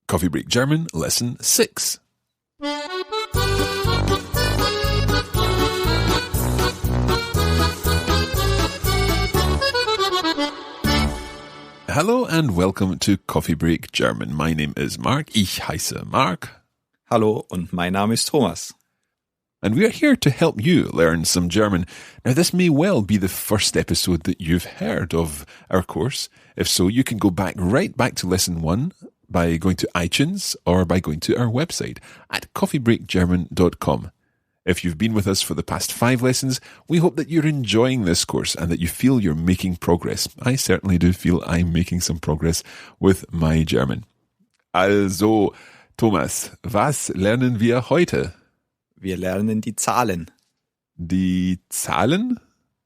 Coffee Break German, Lesson 6. Hello and welcome to Coffee Break German. My name is Mark. Ich heiße Mark. Hallo und mein Name ist Thomas. And we are here to help you learn some German. Now, this may well be the first episode that you've heard of our course. If so, you can go right back to Lesson 1 by going to iTunes or by going to our website at coffeebreakgerman.com. If you've been with us for the past 5 lessons, we hope that you're enjoying this course and that you feel you're making progress. I certainly do feel I'm making some progress with my German. Also, Thomas, was lernen wir heute? Wir lernen die Zahlen. Die Zahlen?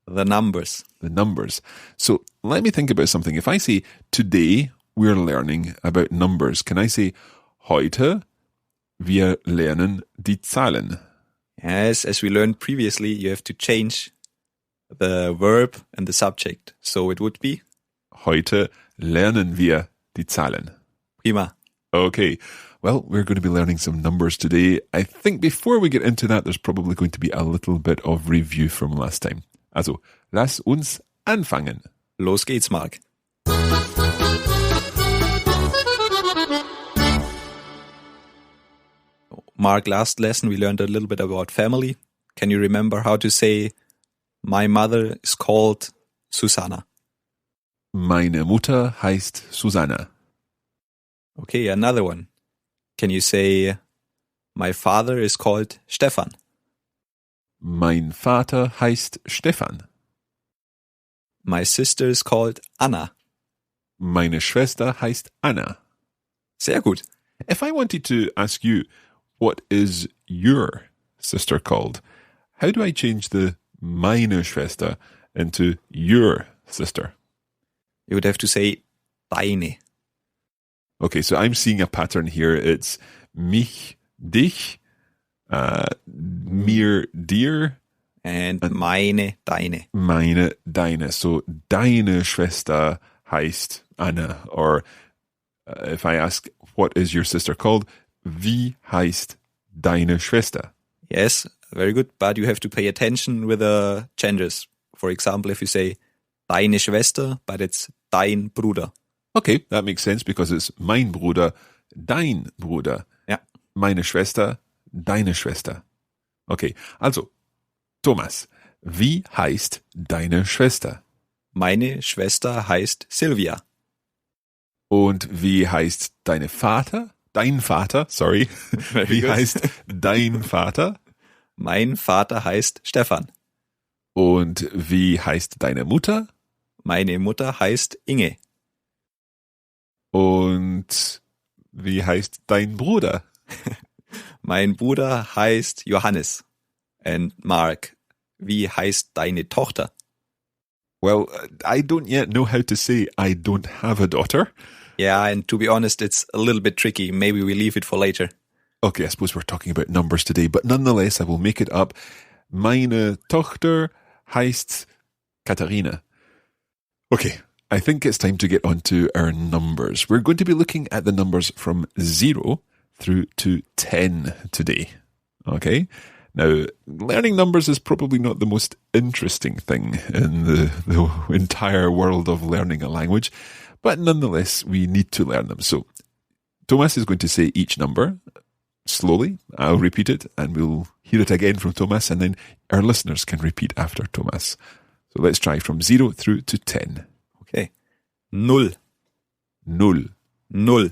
The numbers. The numbers. So let me think about something. If I say, today we're learning about numbers, can I say, heute wir lernen die Zahlen? Yes, as we learned previously, you have to change the verb and the subject. So it would be? Heute lernen wir die Zahlen. Prima. Okay. Well, we're going to be learning some numbers today. I think before we get into that, there's probably going to be a little bit of review from last time. Also, lass uns anfangen. Los geht's, Mark. Mark, last lesson we learned a little bit about family. Can you remember how to say, my mother is called Susanna? Meine Mutter heißt Susanna. Okay, another one. Can you say, my father is called Stefan? Mein Vater heißt Stefan. My sister is called Anna. Meine Schwester heißt Anna. Sehr gut. If I wanted to ask you, what is your sister called? How do I change the meine Schwester into your sister? You would have to say deine. Okay, so I'm seeing a pattern here. It's mich, dich, mir, dir. And meine, deine. Meine, deine. So deine Schwester heißt Anna. Or if I ask, what is your sister called? Wie heißt deine Schwester? Yes, very good. But you have to pay attention with the genders. For example, if you say deine Schwester, but it's dein Bruder. Okay, that makes sense because it's mein Bruder, dein Bruder. Ja. Meine Schwester, deine Schwester. Okay, also, Thomas, wie heißt deine Schwester? Meine Schwester heißt Silvia. Und wie heißt dein Vater? Wie good. heißt dein Vater? Mein Vater heißt Stefan. Und wie heißt deine Mutter? Meine Mutter heißt Inge. Und wie heißt dein Bruder? Mein Bruder heißt Johannes. And Mark, wie heißt deine Tochter? Well, I don't yet know how to say I don't have a daughter. Yeah, and to be honest, it's a little bit tricky. Maybe we leave it for later. Okay, I suppose we're talking about numbers today, but nonetheless, I will make it up. Meine Tochter heißt Katharina. Okay, I think it's time to get on to our numbers. We're going to be looking at the numbers from 0 through to 10 today. Okay? Now, learning numbers is probably not the most interesting thing in the entire world of learning a language, but nonetheless, we need to learn them. So, Thomas is going to say each number slowly. I'll repeat it, and we'll hear it again from Thomas, and then our listeners can repeat after Thomas. So let's try from 0 through to 10. Okay. 0. 0. 0.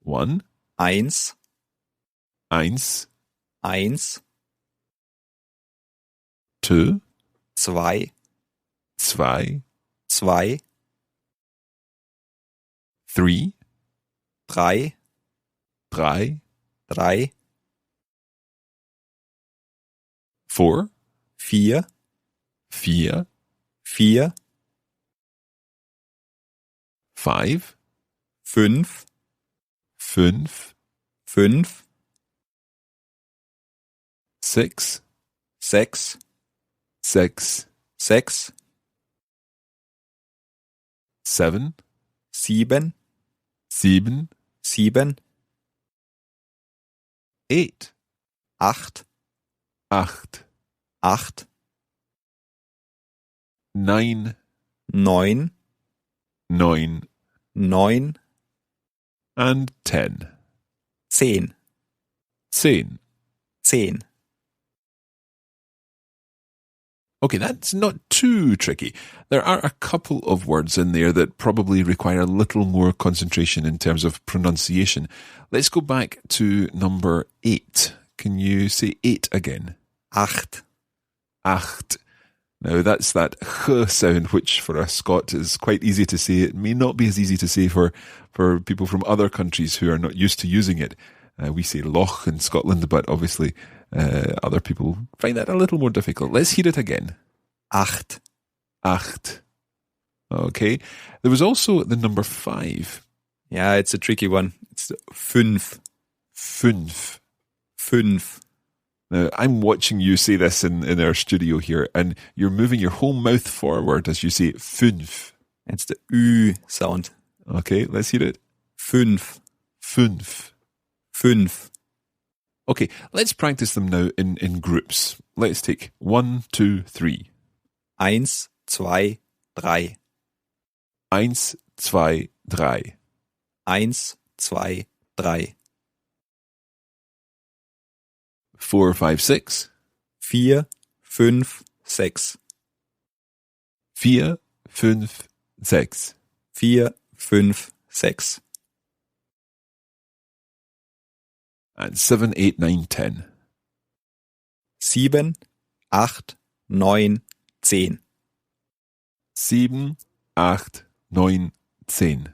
1. 1. 1. 1. 2. 2. 2. 2. 3. 3. 3. 3. 4. 4. 4. 4. 5. 5. 5. 5. 6. 6. 6. 6. 7. 7. 7, 7, 8, 8, 8, 8, 9, 9, 9, 9, and 10. 10, 10. 10. Okay, that's not too tricky. There are a couple of words in there that probably require a little more concentration in terms of pronunciation. Let's go back to number 8. Can you say 8 again? 8, 8. Now, that's that ch sound, which for a Scot is quite easy to say. It may not be as easy to say for people from other countries who are not used to using it. We say loch in Scotland, but obviously other people find that a little more difficult. Let's hear it again. 8, 8. Okay. There was also the number 5. Yeah, it's a tricky one. It's fünf. Fünf. Fünf. Now, I'm watching you say this in our studio here, and you're moving your whole mouth forward as you say fünf. It's the Ü sound. Okay, let's hear it. Fünf. Fünf. Fünf. Okay, let's practice them now in groups. Let's take 1, 2, 3. 1, 2, 3. 1, 2, 3. 1, 2, 3. 4, 5, 6. 4, 5, 6. 4, 5, 6. 4, 5, 6. And 7, 8, 9, 10. 7, 8, 9, 10. 7, 8, 9, 10.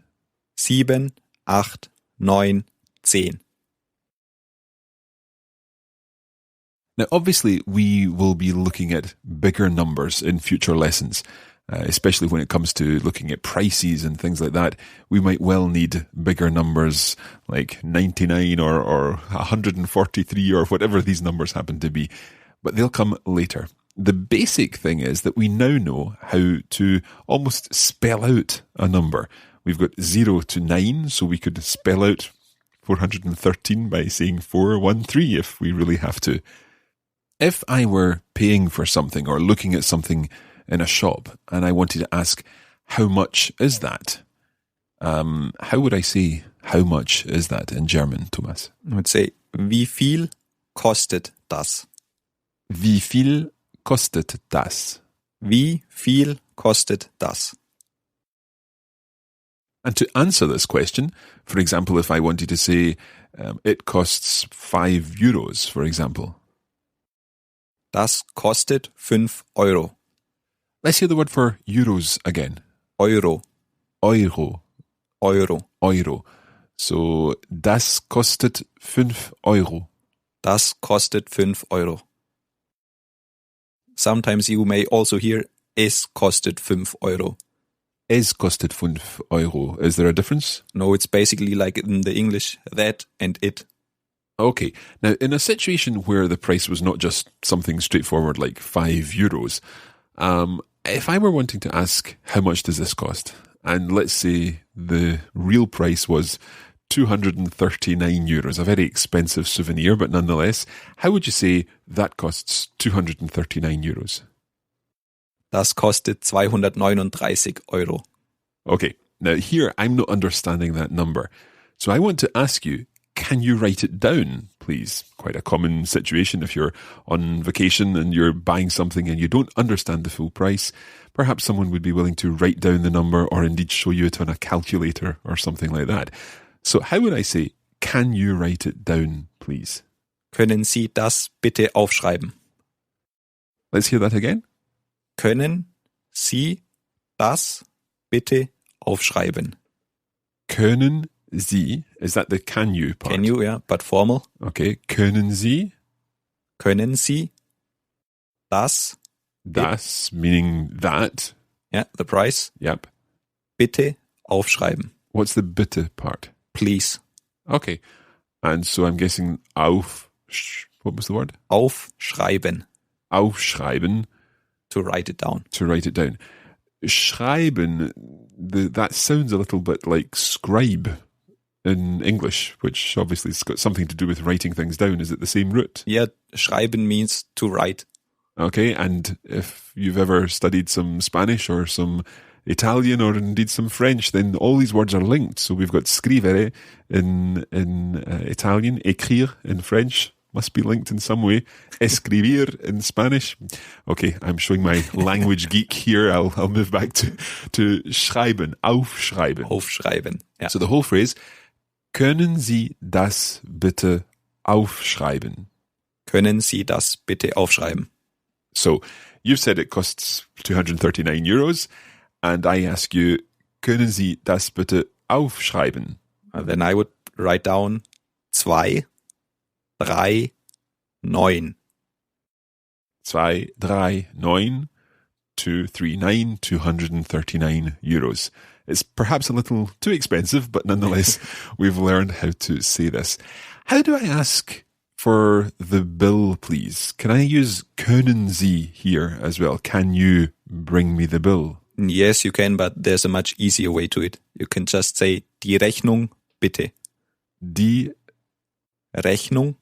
7, 8, 9, 10. Now, obviously, we will be looking at bigger numbers in future lessons, especially when it comes to looking at prices and things like that. We might well need bigger numbers like 99 or 143 or whatever these numbers happen to be, but they'll come later. The basic thing is that we now know how to almost spell out a number. We've got 0 to 9, so we could spell out 413 by saying 413 if we really have to. If I were paying for something or looking at something in a shop and I wanted to ask, how much is that? How would I say, how much is that in German, Thomas? I would say, wie viel kostet das? Wie viel kostet das? Wie viel kostet das? And to answer this question, for example, if I wanted to say, it costs €5, for example. Das kostet 5 Euro. Let's hear the word for euros again. Euro. Euro. Euro. Euro. So, das kostet 5 Euro. Das kostet 5 Euro. Sometimes you may also hear, es kostet 5 Euro. Es kostet 5 Euro. Is there a difference? No, it's basically like in the English, that and it. Okay. Now, in a situation where the price was not just something straightforward like €5, if I were wanting to ask, how much does this cost? And let's say the real price was €239, a very expensive souvenir, but nonetheless, how would you say that costs €239? Das kostet 239 Euro. Okay. Now, here, I'm not understanding that number. So I want to ask you, can you write it down, please? Quite a common situation if you're on vacation and you're buying something and you don't understand the full price. Perhaps someone would be willing to write down the number or indeed show you it on a calculator or something like that. So how would I say, can you write it down, please? Können Sie das bitte aufschreiben? Let's hear that again. Können Sie das bitte aufschreiben? Können Sie, is that the can you part? Can you, yeah, but formal. Okay, können Sie? Können Sie das? Das, meaning that. Yeah, the price. Yep. Bitte aufschreiben. What's the bitte part? Please. Okay. And so I'm guessing what was the word? Aufschreiben. Aufschreiben. To write it down. To write it down. Schreiben, that sounds a little bit like scribe. in English, which obviously has got something to do with writing things down. Is it the same root? Yeah, schreiben means to write. Okay, and if you've ever studied some Spanish or some Italian or indeed some French, then all these words are linked. So we've got scrivere in Italian, écrire in French, must be linked in some way, escribir in Spanish. Okay, I'm showing my language geek here. I'll move back to schreiben, aufschreiben. Aufschreiben. Yeah. So the whole phrase, können Sie das bitte aufschreiben? Können Sie das bitte aufschreiben? So you've said it costs 239 euros, and I ask you, können Sie das bitte aufschreiben? Then I would write down 2, 3, 9. 239, 239, 239 euros. It's perhaps a little too expensive, but nonetheless, we've learned how to say this. How do I ask for the bill, please? Can I use können Sie here as well? Can you bring me the bill? Yes, you can, but there's a much easier way to it. You can just say die Rechnung bitte. Die Rechnung.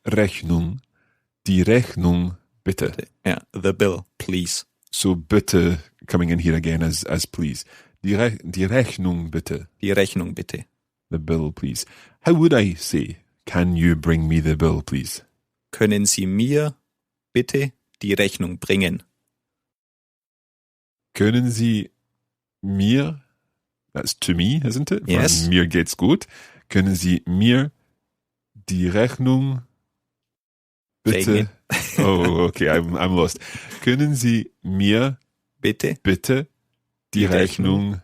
Die Rechnung bitte. Yeah, the bill, please. So bitte coming in here again as please. Die Rechnung bitte. Die Rechnung bitte. The bill, please. How would I say, can you bring me the bill, please? Können Sie mir bitte die Rechnung bringen? Können Sie mir, that's to me, isn't it? Yes. Von mir geht's gut. Können Sie mir die Rechnung bitte? Oh, okay, I'm lost. Können Sie mir bitte die Rechnung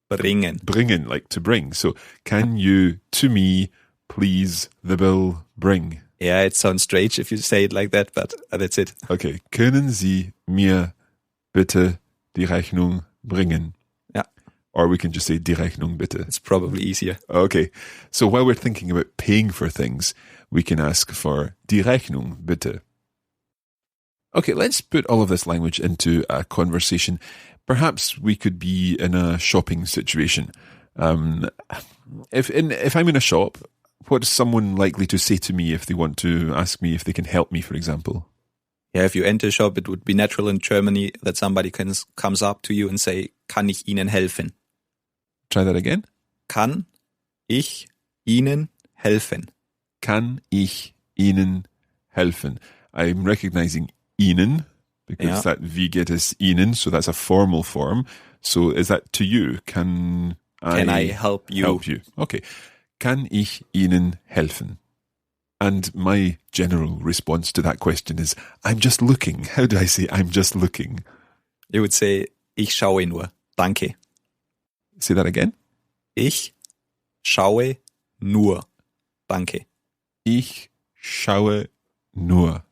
bringen, like to bring. So, can you to me please the bill bring? Yeah, it sounds strange if you say it like that, but that's it. Okay, können Sie mir bitte die Rechnung bringen? Yeah. Or we can just say die Rechnung bitte. It's probably easier. Okay, so while we're thinking about paying for things, we can ask for die Rechnung bitte. Okay, let's put all of this language into a conversation. Perhaps we could be in a shopping situation. If I'm in a shop, what is someone likely to say to me if they want to ask me if they can help me, for example? Yeah, if you enter a shop, it would be natural in Germany that somebody comes up to you and say, kann ich Ihnen helfen? Try that again. Kann ich Ihnen helfen? Kann ich Ihnen helfen? I'm recognizing Ihnen because that wie geht es Ihnen, so that's a formal form. So is that to you? Can I help you? Help you. Okay. Kann ich Ihnen helfen? And my general response to that question is, I'm just looking. How do I say I'm just looking? You would say, ich schaue nur. Danke. Say that again. Ich schaue nur. Danke. Ich schaue nur.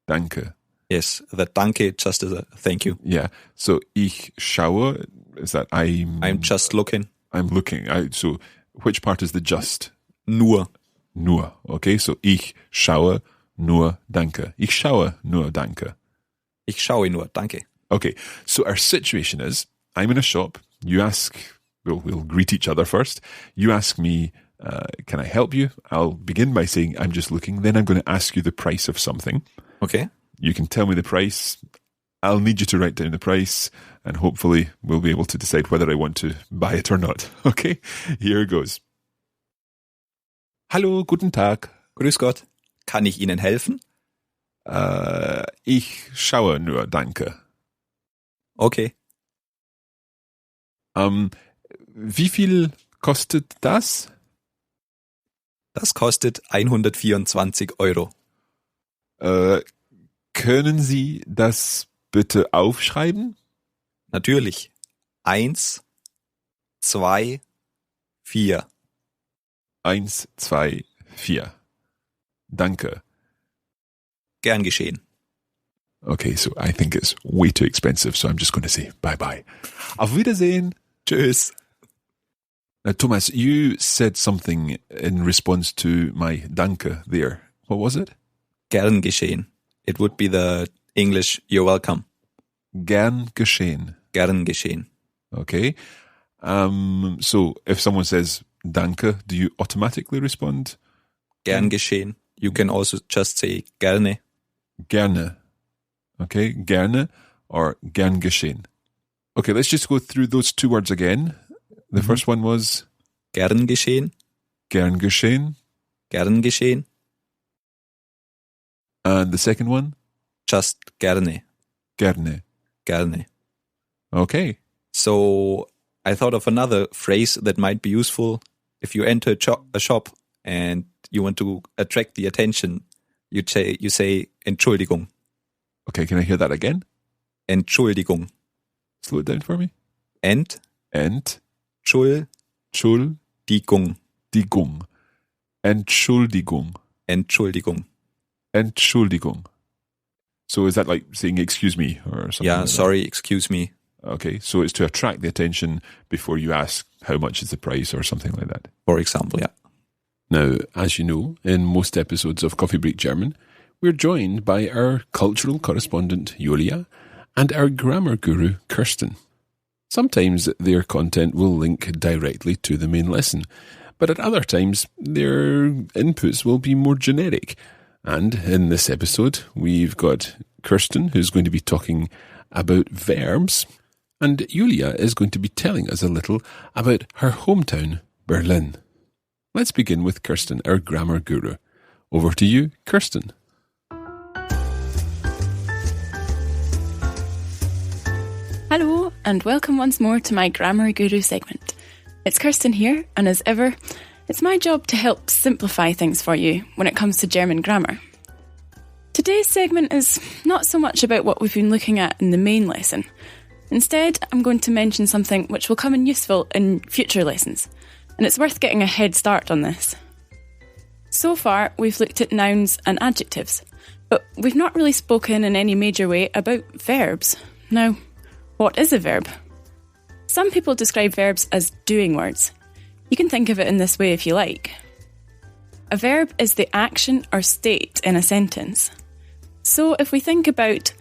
Danke. Yes, the danke just as a thank you. Yeah. So ich schaue, is that I'm just looking. I'm looking. So which part is the just? Nur. Nur. Okay, so ich schaue nur danke. Ich schaue nur danke. Ich schaue nur danke. Okay, so our situation is, I'm in a shop, you ask, we'll greet each other first, you ask me, can I help you? I'll begin by saying, I'm just looking, then I'm going to ask you the price of something. Okay. You can tell me the price, I'll need you to write down the price, and hopefully we'll be able to decide whether I want to buy it or not. Okay, here goes. Hallo, guten Tag. Grüß Gott. Kann ich Ihnen helfen? Ich schaue nur, danke. Okay. Wie viel kostet das? Das kostet 124 Euro. Können Sie das bitte aufschreiben? Natürlich. 1, 2, 4. 1, 2, 4. Danke. Gern geschehen. Okay, so I think it's way too expensive, so I'm just going to say bye-bye. Auf Wiedersehen. Tschüss. Now, Thomas, you said something in response to my danke there. What was it? Gern geschehen. It would be the English, you're welcome. Gern geschehen. Gern geschehen. Okay. So if someone says danke, do you automatically respond? Gern geschehen. You can also just say gerne. Gerne. Okay, gerne or gern geschehen. Okay, let's just go through those two words again. The first one was Gern geschehen. gern geschehen. Gern geschehen. And the second one? Just gerne. Gerne. Gerne. Okay. So I thought of another phrase that might be useful. If you enter a shop and you want to attract the attention, you say Entschuldigung. Okay, can I hear that again? Entschuldigung. Slow it down for me. Entschuldigung. Entschuldigung. Entschuldigung. Entschuldigung. Entschuldigung. So is that like saying excuse me or something? Yeah, like sorry, excuse me. Okay, so it's to attract the attention before you ask how much is the price or something like that. For example, yeah. Now, as you know, in most episodes of Coffee Break German, we're joined by our cultural correspondent, Julia, and our grammar guru, Kirsten. Sometimes their content will link directly to the main lesson, but at other times their inputs will be more generic. And in this episode, we've got Kirsten, who's going to be talking about verbs, and Julia is going to be telling us a little about her hometown, Berlin. Let's begin with Kirsten, our grammar guru. Over to you, Kirsten. Hello, and welcome once more to my Grammar Guru segment. It's Kirsten here, and as ever, it's my job to help simplify things for you when it comes to German grammar. Today's segment is not so much about what we've been looking at in the main lesson. Instead, I'm going to mention something which will come in useful in future lessons, and it's worth getting a head start on this. So far, we've looked at nouns and adjectives, but we've not really spoken in any major way about verbs. Now, what is a verb? Some people describe verbs as doing words. You can think of it in this way if you like. A verb is the action or state in a sentence. So if we think about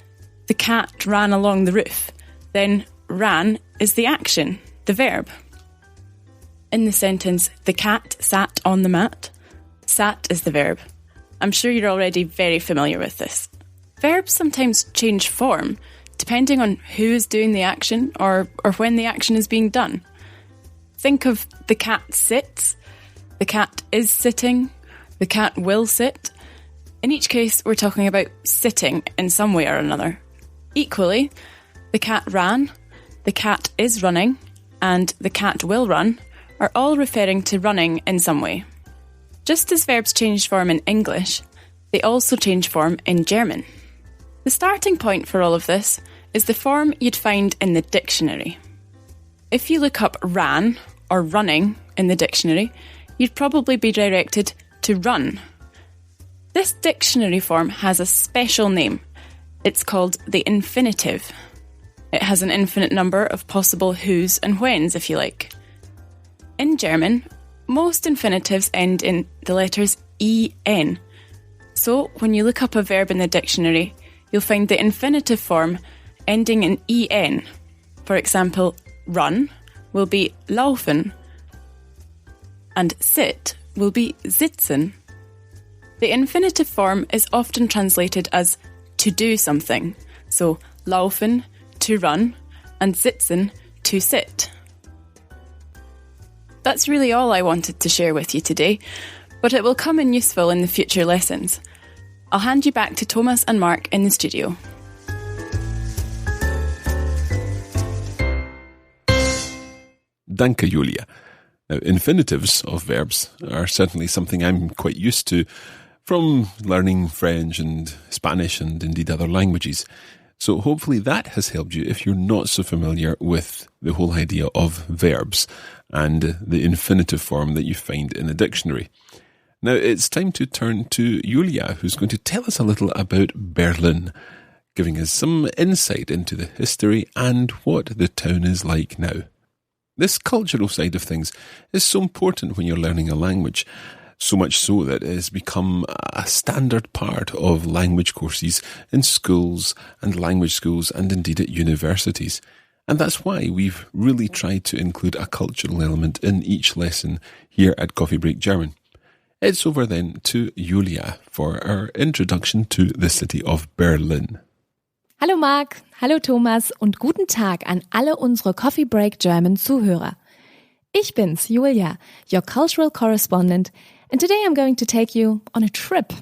the cat ran along the roof, then ran is the action, the verb. In the sentence, the cat sat on the mat, sat is the verb. I'm sure you're already very familiar with this. Verbs sometimes change form, depending on who is doing the action or when the action is being done. Think of the cat sits, the cat is sitting, the cat will sit. In each case, we're talking about sitting in some way or another. Equally, the cat ran, the cat is running, and the cat will run are all referring to running in some way. Just as verbs change form in English, they also change form in German. The starting point for all of this is the form you'd find in the dictionary. If you look up ran or running in the dictionary, you'd probably be directed to run. This dictionary form has a special name. It's called the infinitive. It has an infinite number of possible whos and whens, if you like. In German, most infinitives end in the letters en. So when you look up a verb in the dictionary, you'll find the infinitive form ending in en. For example, run will be laufen, and sit will be sitzen. The infinitive form is often translated as to do something, so laufen, to run, and sitzen, to sit. That's really all I wanted to share with you today, but it will come in useful in the future lessons. I'll hand you back to Thomas and Mark in the studio. Danke, Julia. Now, infinitives of verbs are certainly something I'm quite used to from learning French and Spanish and indeed other languages. So hopefully that has helped you if you're not so familiar with the whole idea of verbs and the infinitive form that you find in a dictionary. Now it's time to turn to Julia, who's going to tell us a little about Berlin, giving us some insight into the history and what the town is like now. This cultural side of things is so important when you're learning a language, so much so that it has become a standard part of language courses in schools and language schools and indeed at universities. And that's why we've really tried to include a cultural element in each lesson here at Coffee Break German. It's over then to Julia for our introduction to the city of Berlin. Hallo Marc, hallo Thomas und guten Tag an alle unsere Coffee Break German Zuhörer. Ich bin's, Julia, your cultural correspondent, and today I'm going to take you on a trip.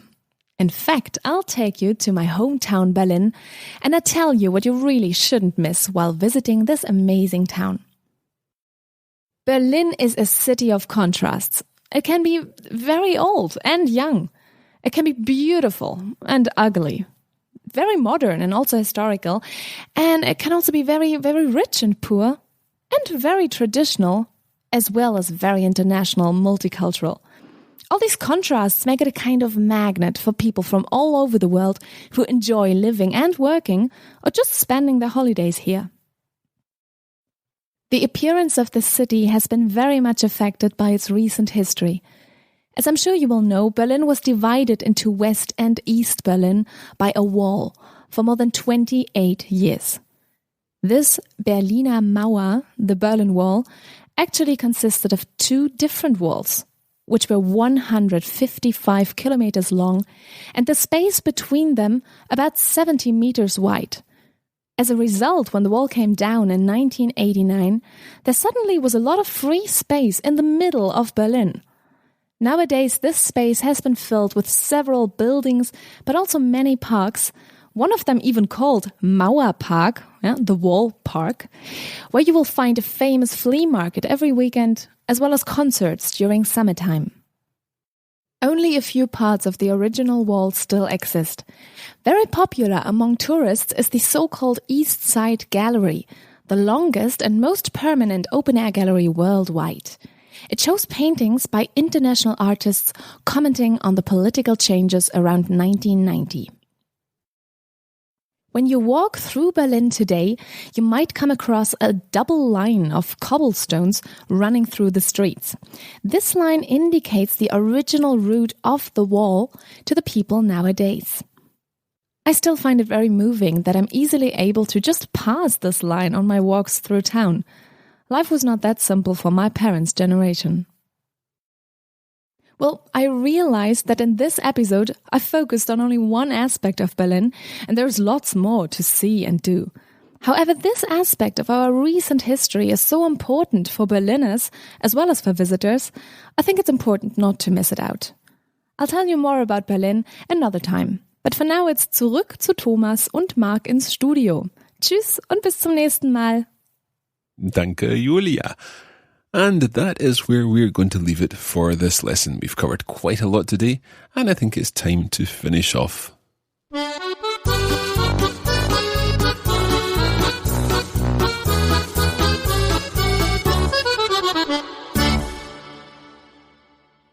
In fact, I'll take you to my hometown Berlin, and I'll tell you what you really shouldn't miss while visiting this amazing town. Berlin is a city of contrasts. It can be very old and young. It can be beautiful and ugly. Very modern and also historical. And it can also be very, very rich and poor. And very traditional, as well as very international, multicultural. All these contrasts make it a kind of magnet for people from all over the world who enjoy living and working or just spending their holidays here. The appearance of the city has been very much affected by its recent history. As I'm sure you will know, Berlin was divided into West and East Berlin by a wall for more than 28 years. This Berliner Mauer, the Berlin Wall, actually consisted of two different walls, which were 155 kilometers long and the space between them about 70 meters wide. As a result, when the wall came down in 1989, there suddenly was a lot of free space in the middle of Berlin. Nowadays, this space has been filled with several buildings, but also many parks, one of them even called Mauerpark, the Wall Park, where you will find a famous flea market every weekend, as well as concerts during summertime. Only a few parts of the original wall still exist. Very popular among tourists is the so-called East Side Gallery, the longest and most permanent open-air gallery worldwide. It shows paintings by international artists commenting on the political changes around 1990. When you walk through Berlin today, you might come across a double line of cobblestones running through the streets. This line indicates the original route of the wall to the people nowadays. I still find it very moving that I'm easily able to just pass this line on my walks through town. Life was not that simple for my parents' generation. Well, I realized that in this episode, I focused on only one aspect of Berlin, and there's lots more to see and do. However, this aspect of our recent history is so important for Berliners, as well as for visitors, I think it's important not to miss it out. I'll tell you more about Berlin another time. But for now, it's zurück zu Thomas und Marc ins Studio. Tschüss und bis zum nächsten Mal. Danke, Julia. And that is where we're going to leave it for this lesson. We've covered quite a lot today, and I think it's time to finish off.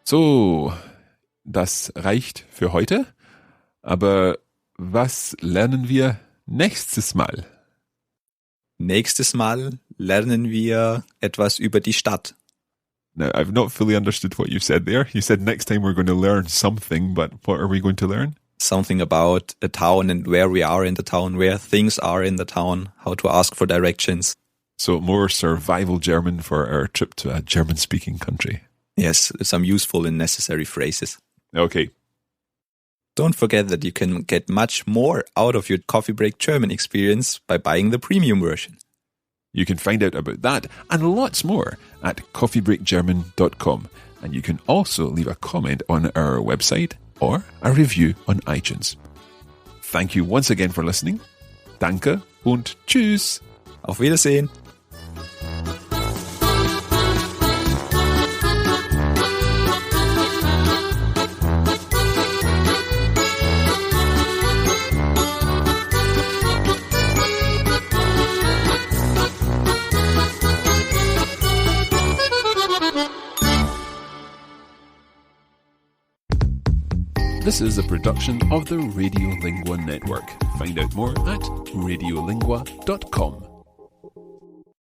So, das reicht für heute. Aber was lernen wir nächstes Mal? Nächstes Mal lernen wir etwas über die Stadt. Now, I've not fully understood what you've said there. You said next time we're going to learn something, but what are we going to learn? Something about a town and where we are in the town, where things are in the town, how to ask for directions. So more survival German for our trip to a German-speaking country. Yes, some useful and necessary phrases. Okay. Don't forget that you can get much more out of your Coffee Break German experience by buying the premium version. You can find out about that and lots more at coffeebreakgerman.com. And you can also leave a comment on our website or a review on iTunes. Thank you once again for listening. Danke und tschüss. Auf Wiedersehen. This is a production of the Radiolingua Network. Find out more at radiolingua.com.